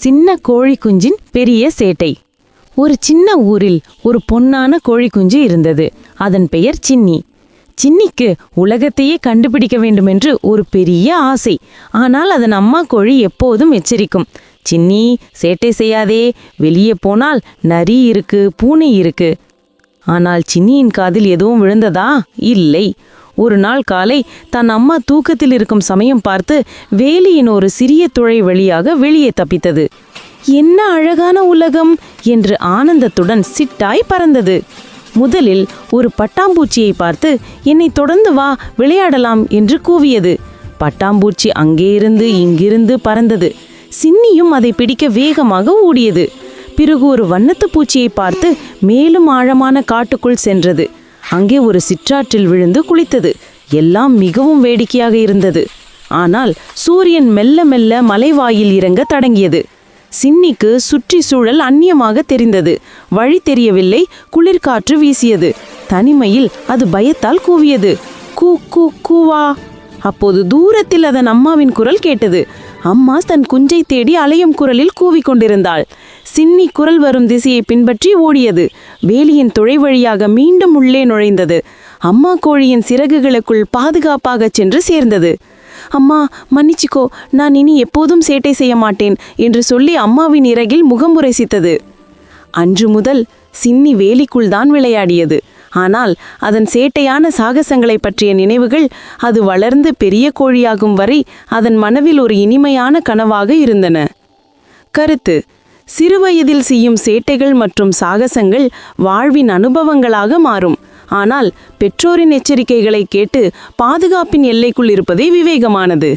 சின்ன கோழி குஞ்சின் பெரிய சேட்டை. ஒரு சின்ன ஊரில் ஒரு பொன்னான கோழி குஞ்சு இருந்தது. அதன் பெயர் சின்னி. சின்னிக்கு உலகத்தையே கண்டுபிடிக்க வேண்டுமென்று ஒரு பெரிய ஆசை. ஆனால் அதன் அம்மா கோழி எப்போதும் எச்சரிக்கும், சின்னி சேட்டை செய்யாதே, வெளியே போனால் நரி இருக்கு, பூனை இருக்கு. ஆனால் சின்னியின் காதில் எதுவும் விழுந்ததா? இல்லை. ஒரு நாள் காலை தன் அம்மா தூக்கத்தில் இருக்கும் சமயம் பார்த்து வேலியின் ஒரு சிறிய துளை வழியாக வெளியே தப்பித்தது. என்ன அழகான உலகம் என்று ஆனந்தத்துடன் சிட்டாய் பறந்தது. முதலில் ஒரு பட்டாம்பூச்சியை பார்த்து, என்னை தொடர்ந்து வா, விளையாடலாம் என்று கூவியது. பட்டாம்பூச்சி அங்கேயிருந்து இங்கிருந்து பறந்தது. சின்னியும் அதை பிடிக்க வேகமாக ஓடியது. பிறகு ஒரு வண்ணத்து பூச்சியை பார்த்து மேலும் ஆழமான காட்டுக்குள் சென்றது. அங்கே ஒரு சிற்றாற்றில் விழுந்து குளித்தது. எல்லாம் மிகவும் வேடிக்கையாக இருந்தது. ஆனால் சூரியன் மெல்ல மெல்ல மலைவாயில் இறங்க தொடங்கியது. சின்னிக்கு சுற்றி சூழல் அந்நியமாக தெரிந்தது. வழி தெரியவில்லை. குளிர்காற்று வீசியது. தனிமையில் அது பயத்தால் கூவியது, கூ கூ கூவா. அப்போது தூரத்தில் அதன் அம்மாவின் குரல் கேட்டது. அம்மா தன் குஞ்சை தேடி அலையும் குரலில் கூவிக்கொண்டிருந்தாள். சின்னி குரல் வரும் திசையை பின்பற்றி ஓடியது. வேலியின் துளை வழியாக மீண்டும் உள்ளே நுழைந்தது. அம்மா கோழியின் சிறகுகளுக்குள் பாதுகாப்பாக சென்று சேர்ந்தது. அம்மா மன்னிச்சிக்கோ, நான் இனி எப்போதும் சேட்டை செய்ய மாட்டேன் என்று சொல்லி அம்மாவின் இறகில் முகமுரைசித்தது. அன்று முதல் சின்னி வேலிக்குள் தான் விளையாடியது. ஆனால் அதன் சேட்டையான சாகசங்களை பற்றிய நினைவுகள் அது வளர்ந்து பெரிய கோழியாகும் வரை அதன் மனவில் ஒரு இனிமையான கனவாக இருந்தன. கருத்து: சிறுவயதில் செய்யும் சேட்டைகள் மற்றும் சாகசங்கள் வாழ்வின் அனுபவங்களாக மாறும். ஆனால் பெற்றோரின் எச்சரிக்கைகளை கேட்டு பாதுகாப்பின் எல்லைக்குள் இருப்பதே விவேகமானது.